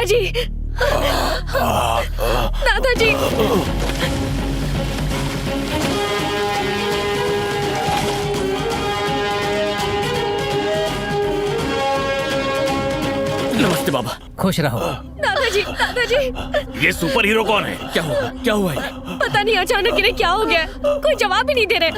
दादाजी, दादाजी। नमस्ते बाबा। खुश रहो। दादाजी, दादाजी। ये सुपर हीरो कौन है? क्या हुआ? क्या हुआ है? पता नहीं अचानक इन्हें क्या हो गया, कोई जवाब ही नहीं दे रहे।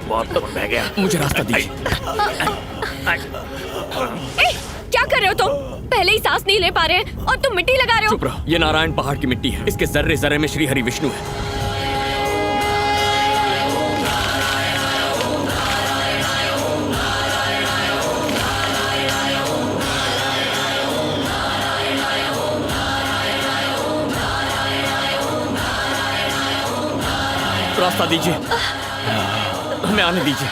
बहुत बह गया। मुझे रास्ता दीजिए। क्या कर रहे हो तुम? पहले ही सांस नहीं ले पा रहे हैं और तुम मिट्टी लगा रहे हो। चुप रहो। ये नारायण पहाड़ की मिट्टी है। इसके जर्रे जर्रे में श्री हरि विष्णु है। रास्ता दीजिए, हमें आने दीजिए।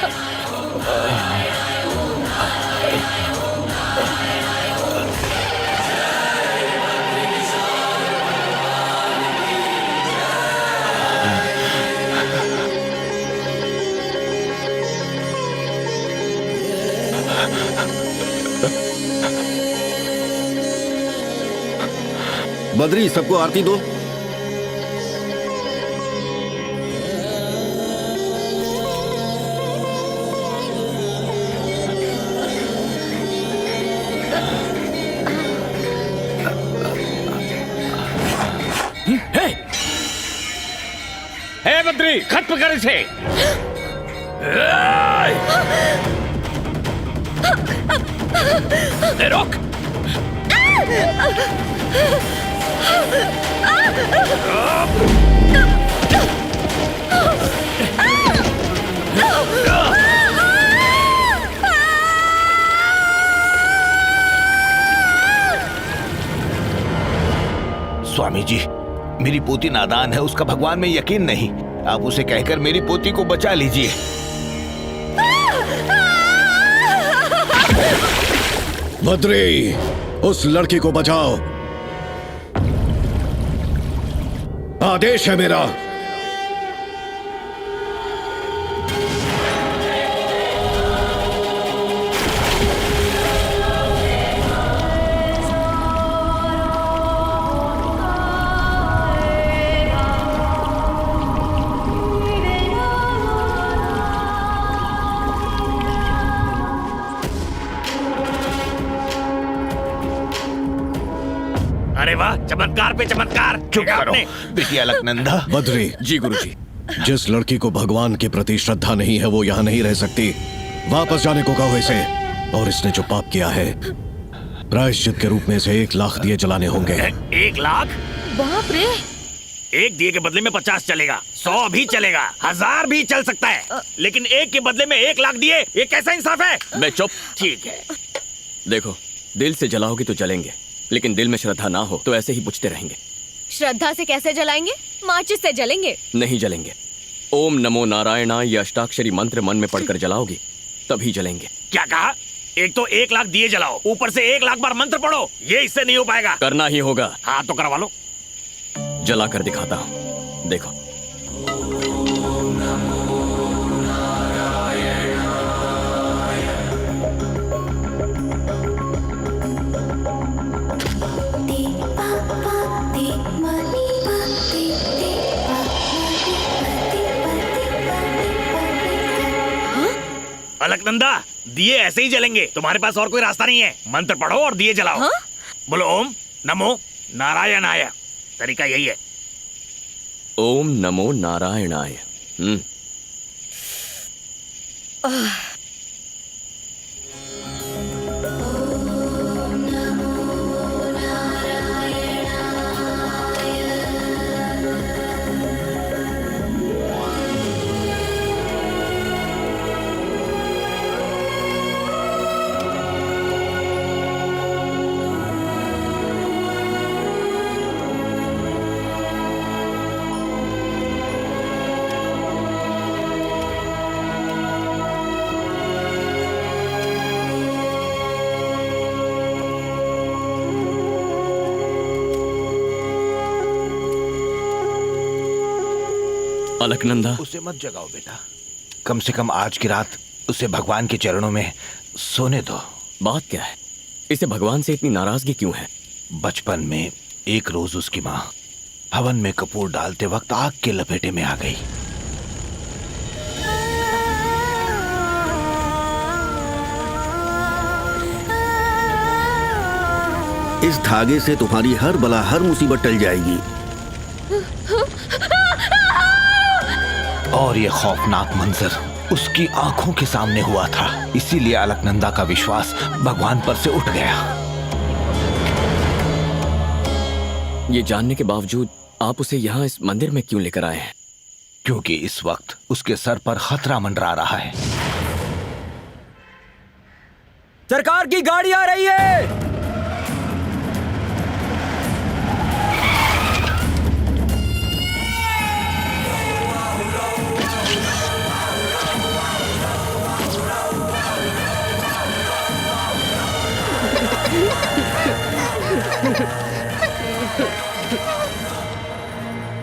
बद्री, सबको आरती दो। हे बद्री, खत्म कर इसे। रोक। स्वामी जी, मेरी पोती नादान है, उसका भगवान में यकीन नहीं। आप उसे कहकर मेरी पोती को बचा लीजिए। बद्री, उस लड़की को बचाओ। आदेश है मेरा। अरे वाह, चमत्कार पे चमत्कार। चुप करो बेटी अलकनंदा। बद्री जी गुरुजी। जिस लड़की को भगवान के प्रति श्रद्धा नहीं है वो यहाँ नहीं रह सकती। वापस जाने को कहो इसे। और इसने जो पाप किया है, प्रायश्चित के रूप में इसे 1 लाख दिए जलाने होंगे। 1 लाख? बाप रे। 1 दिए के बदले में 50 चलेगा, 100 भी चलेगा, 1000 भी चल सकता है, लेकिन 1 के बदले में 1 लाख दिए, ये कैसा इंसाफ है? मैं चुप। ठीक है। देखो, दिल से जलाओगे तो जलेंगे, लेकिन दिल में श्रद्धा ना हो तो ऐसे ही बुझते रहेंगे। श्रद्धा से कैसे जलाएंगे? माचिस से जलेंगे। नहीं जलेंगे। ओम नमो नारायणाय ये अष्टाक्षरी मंत्र मन में पढ़कर जलाओगी, तभी जलेंगे। क्या कहा? एक तो 1 लाख दिए जलाओ, ऊपर से 1 लाख बार मंत्र पढ़ो, ये इससे नहीं हो पाएगा। करना ही होगा। हाँ तो करवा लो। जला कर दिखाता हूँ, देखो। अलकनंदा, दिए ऐसे ही जलेंगे, तुम्हारे पास और कोई रास्ता नहीं है। मंत्र पढ़ो और दिए जलाओ। हाँ? बोलो ओम नमो नारायणाय। तरीका यही है। ओम नमो नारायणाय। अलकनंदा, उसे मत जगाओ बेटा, कम से कम आज की रात उसे भगवान के चरणों में सोने दो। बात क्या है? इसे भगवान से इतनी नाराजगी क्यों है? बचपन में एक रोज उसकी माँ हवन में कपूर डालते वक्त आग के लपेटे में आ गई। इस धागे से तुम्हारी हर बला, हर मुसीबत टल जाएगी। और ये खौफनाक मंजर उसकी आंखों के सामने हुआ था, इसीलिए अलकनंदा का विश्वास भगवान पर से उठ गया। ये जानने के बावजूद आप उसे यहाँ इस मंदिर में क्यों लेकर आए हैं? क्योंकि इस वक्त उसके सर पर खतरा मंडरा रहा है। सरकार की गाड़ी आ रही है।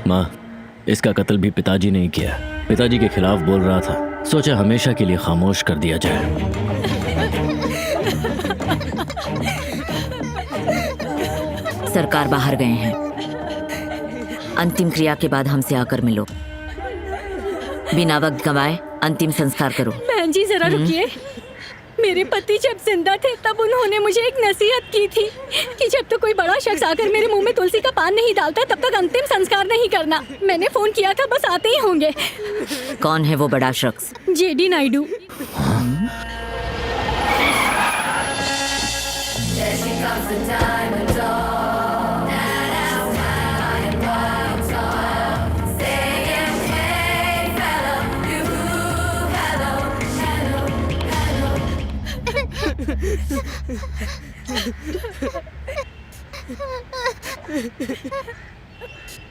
माँ, इसका कत्ल भी पिताजी ने ही किया। पिताजी के खिलाफ बोल रहा था, सोचा हमेशा के लिए खामोश कर दिया जाए। सरकार बाहर गए हैं। अंतिम क्रिया के बाद हमसे आकर मिलो। बिना वक्त गंवाए अंतिम संस्कार करो। बहन जी जरा रुकिए। मेरे पति जब जिंदा थे तब उन्होंने मुझे एक नसीहत की थी कि जब तक कोई बड़ा शख्स आकर मेरे मुंह में तुलसी का पान नहीं डालता तब तक अंतिम संस्कार नहीं करना। मैंने फोन किया था, बस आते ही होंगे। कौन है वो बड़ा शख्स? जेडी नायडू।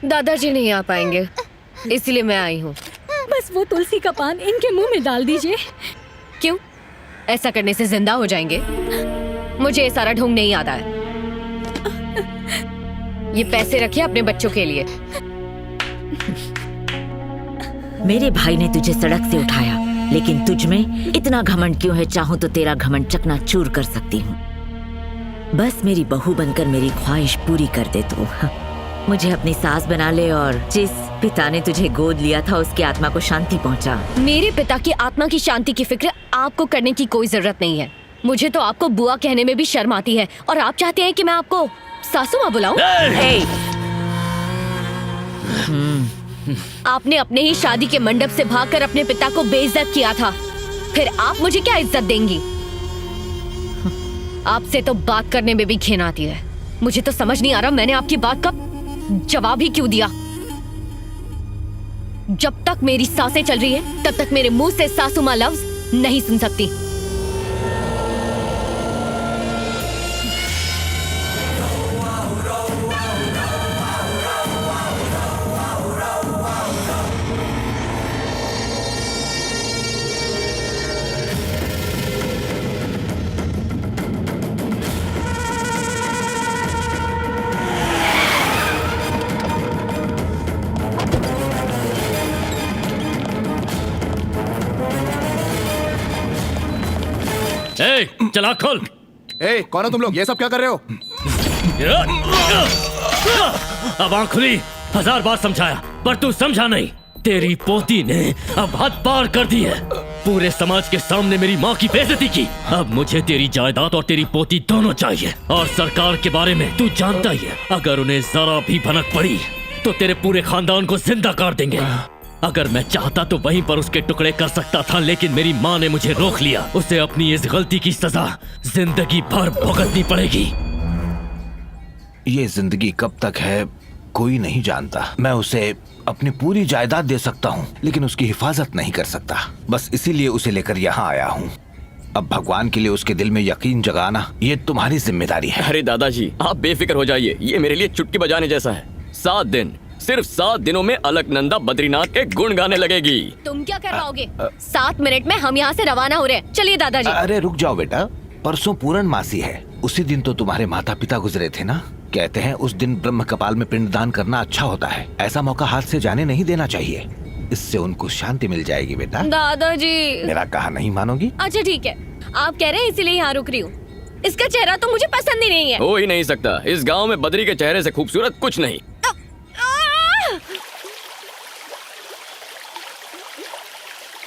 दादाजी नहीं आ पाएंगे, इसलिए मैं आई हूँ। बस वो तुलसी का पान इनके मुंह में डाल दीजिए। क्यों? ऐसा करने से जिंदा हो जाएंगे? मुझे ये सारा ढोंग नहीं आता है। ये पैसे रखिए अपने बच्चों के लिए। मेरे भाई ने तुझे सड़क से उठाया, लेकिन तुझ में इतना घमंड क्यों है? चाहूं तो तेरा घमंड चकनाचूर कर सकती हूँ। बस मेरी बहू बनकर मेरी ख्वाहिश पूरी कर दे तू। मुझे अपनी सास बना ले और जिस पिता ने तुझे गोद लिया था उसकी आत्मा को शांति पहुंचा। मेरे पिता की आत्मा की शांति की फिक्र आपको करने की कोई जरूरत नहीं है। मुझे तो आपको बुआ कहने में भी शर्म आती है, और आप चाहते हैं कि मैं आपको सासू माँ बुलाऊं? आपने अपने ही शादी के मंडप से भागकर अपने पिता को बेइज्जत किया था, फिर आप मुझे क्या इज्जत देंगी? आपसे तो बात करने में भी घिन आती है। मुझे तो समझ नहीं आ रहा मैंने आपकी बात का जवाब ही क्यों दिया। जब तक मेरी सांसें चल रही है तब तक मेरे मुंह से सासू माँ लफ्ज नहीं सुन सकती। चला खोल। कौन हो तुम लोग? ये सब क्या कर रहे हो? अब आँख खुली, 1000 बार समझाया पर तू समझा नहीं। तेरी पोती ने अब हद पार कर दी है। पूरे समाज के सामने मेरी माँ की बेइज्जती की। अब मुझे तेरी जायदाद और तेरी पोती दोनों चाहिए। और सरकार के बारे में तू जानता ही है, अगर उन्हें जरा भी भनक पड़ी तो तेरे पूरे खानदान को जिंदा कर देंगे। अगर मैं चाहता तो वहीं पर उसके टुकड़े कर सकता था, लेकिन मेरी माँ ने मुझे रोक लिया। उसे अपनी इस गलती की सजा जिंदगी भर भुगतनी पड़ेगी। ये जिंदगी कब तक है कोई नहीं जानता। मैं उसे अपनी पूरी जायदाद दे सकता हूँ, लेकिन उसकी हिफाजत नहीं कर सकता। बस इसीलिए उसे लेकर यहाँ आया हूँ। अब भगवान के लिए उसके दिल में यकीन जगाना ये तुम्हारी जिम्मेदारी है। अरे दादाजी, आप बेफिक्र हो जाइए। ये मेरे लिए चुटकी बजाने जैसा है। 7 दिन, सिर्फ 7 दिनों में अलकनंदा बद्रीनाथ के गुण गाने लगेगी। तुम क्या कर पाओगे? 7 मिनट में हम यहाँ से रवाना हो रहे हैं। चलिए दादाजी। अरे रुक जाओ बेटा, परसों पूर्णमासी है। उसी दिन तो तुम्हारे माता पिता गुजरे थे ना। कहते हैं उस दिन ब्रह्म कपाल में पिंडदान करना अच्छा होता है। ऐसा मौका हाथ से जाने नहीं देना चाहिए। इससे उनको शांति मिल जाएगी बेटा। दादाजी। मेरा कहा नहीं मानोगी? अच्छा ठीक है, आप कह रहे हैं इसीलिए यहाँ रुक रही हूँ। इसका चेहरा तो मुझे पसंद ही नहीं है। हो ही नहीं सकता, इस गांव में बद्री के चेहरे से खूबसूरत कुछ नहीं।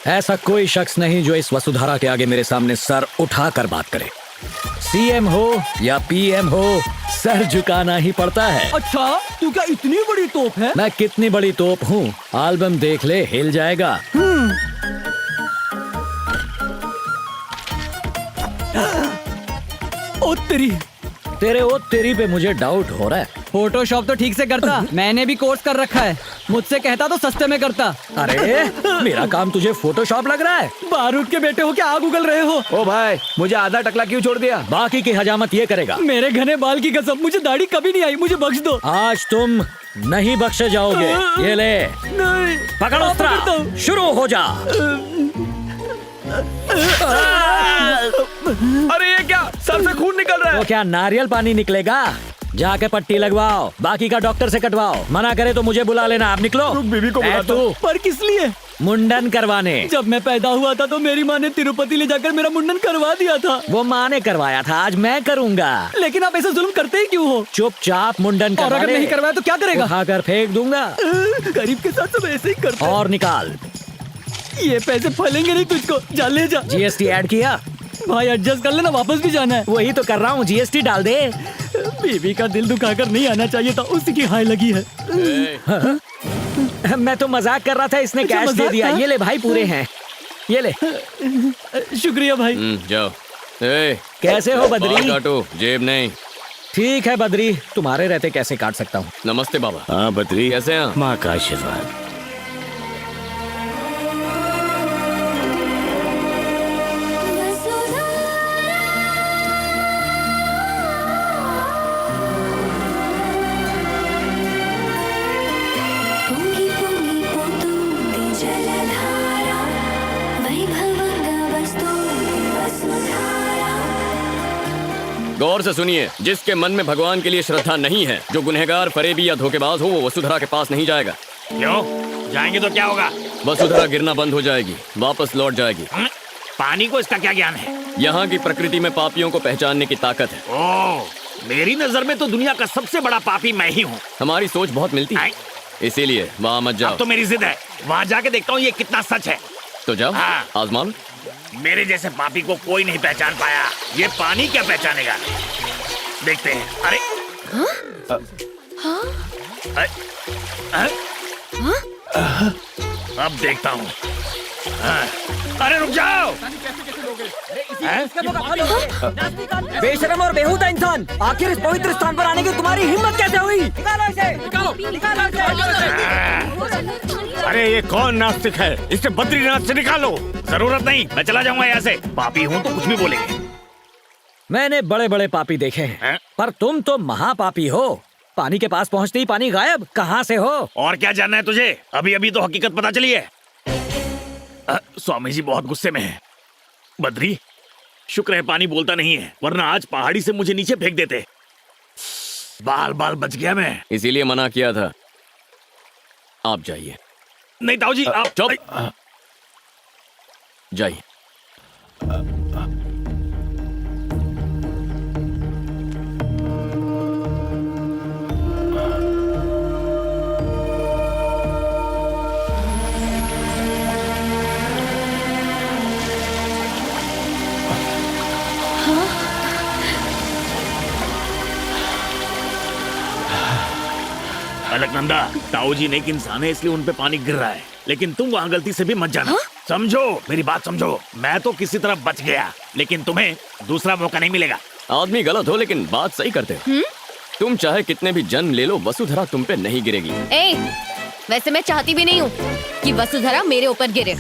ऐसा कोई शख्स नहीं जो इस वसुधारा के आगे मेरे सामने सर उठाकर बात करे। सीएम हो या पीएम हो, सर झुकाना ही पड़ता है। अच्छा, तू क्या इतनी बड़ी तोप है? मैं कितनी बड़ी तोप हूँ, एल्बम देख ले, हिल जाएगा। ओ तेरे ओ तेरी पे मुझे डाउट हो रहा है। फोटोशॉप तो ठीक से करता, मैंने भी कोर्स कर रखा है। मुझसे कहता तो सस्ते में करता। अरे मेरा काम तुझे फोटोशॉप लग रहा है? बारूद के बेटे हो क्या, आग उगल रहे हो? ओ भाई, मुझे आधा टकला क्यों छोड़ दिया? बाकी की हजामत ये करेगा। मेरे घने बाल की कसम, मुझे दाढ़ी कभी नहीं आई, मुझे बख्श दो। आज तुम नहीं बख्शे जाओगे। ये ले, नहीं पकड़ो अस्त्र, शुरू हो जा। अरे ये क्या, सर से खून निकल रहा है। तो क्या नारियल पानी निकलेगा? जाके पट्टी लगवाओ, बाकी का डॉक्टर से कटवाओ। मना करे तो मुझे बुला लेना। आप निकलो। बीवी को बुला तू पर किस लिए? मुंडन करवाने। जब मैं पैदा हुआ था तो मेरी माँ ने तिरुपति ले जाकर मेरा मुंडन करवा दिया था। वो माँ ने करवाया था, आज मैं करूँगा। लेकिन आप ऐसा जुल्म करते ही क्यों हो? चुपचाप मुंडन और करवा अगर ले। नहीं करवाया तो क्या करेगा? उठाकर फेंक दूंगा। गरीब के साथ सब ऐसे ही करते हैं। और निकाल। ये पैसे फलेंगे नहीं तुझको, जा ले जा। जीएसटी ऐड किया? भाई एडजस्ट कर लेना, वापस भी जाना है। वही तो कर रहा हूँ, जीएसटी डाल दे। बीवी का दिल दुखाकर नहीं आना चाहिए था, उसी की हाय लगी है। मैं तो मजाक कर रहा था, इसने अच्छा, कैश दे मजाक दिया। था? ये ले भाई, पूरे हैं, ये ले। शुक्रिया भाई। जाओ। ए, कैसे हो बद्री? बाल काटो, जेब नहीं। ठीक है बद्री, तुम्हारे रहते कैसे काट सकता हूँ। नमस्ते बाबा। हाँ बद्री, कैसे हैं? माँ का आशीर्वाद। गौर से सुनिए, जिसके मन में भगवान के लिए श्रद्धा नहीं है, जो गुनहगार, फरेबी या धोखेबाज हो, वो वसुधरा के पास नहीं जाएगा। क्यों? जाएंगे तो क्या होगा? वसुधरा गिरना बंद हो जाएगी, वापस लौट जाएगी। पानी को इसका क्या ज्ञान है? यहाँ की प्रकृति में पापियों को पहचानने की ताकत है। ओह, मेरी नजर में तो दुनिया का सबसे बड़ा पापी मैं ही हूँ। हमारी सोच बहुत मिलती है, इसीलिए वहाँ मत जाओ। अब तो मेरी जिद है, वहाँ जाके देखता हूँ ये कितना सच है। तो जाओ, हाँ। आजमा लो। मेरे जैसे पापी को कोई नहीं पहचान पाया, ये पानी क्या पहचानेगा? देखते हैं। अरे अब देखता हूँ। अरे रुक जाओ। बेशरम और बेहुदा इंसान, आखिर इस पवित्र स्थान पर आने की तुम्हारी हिम्मत कैसे हुई? निकालो इसे, निकालो इसे। अरे ये कौन नास्तिक है? इसे बद्रीनाथ से निकालो। जरूरत नहीं, मैं चला जाऊंगा यहाँ से। पापी हूँ तो कुछ भी बोलेंगे। मैंने बड़े बड़े पापी देखे हैं, पर तुम तो महापापी हो। पानी के पास पहुँचते ही पानी गायब। कहाँ से हो? और क्या जानना है तुझे? अभी अभी तो हकीकत पता चली है। स्वामी जी बहुत गुस्से में हैं। बद्री, शुक्र है पानी बोलता नहीं है, वरना आज पहाड़ी से मुझे नीचे फेंक देते। बाल बाल बच गया मैं। इसीलिए मना किया था। आप जाइए। नहीं ताऊ जी, आप चुप। जाइए। अलकनंदा, ताऊ जी नेक इंसान है, इसलिए उन पे पानी गिर रहा है, लेकिन तुम वहाँ गलती से भी मत जाना। समझो, मेरी बात समझो। मैं तो किसी तरह बच गया, लेकिन तुम्हें दूसरा मौका नहीं मिलेगा। आदमी गलत हो लेकिन बात सही करते हो। तुम चाहे कितने भी जन्म ले लो, वसुधरा तुम पे नहीं गिरेगी। वैसे मैं चाहती भी नहीं हूँ कि वसुधरा मेरे ऊपर गिरे।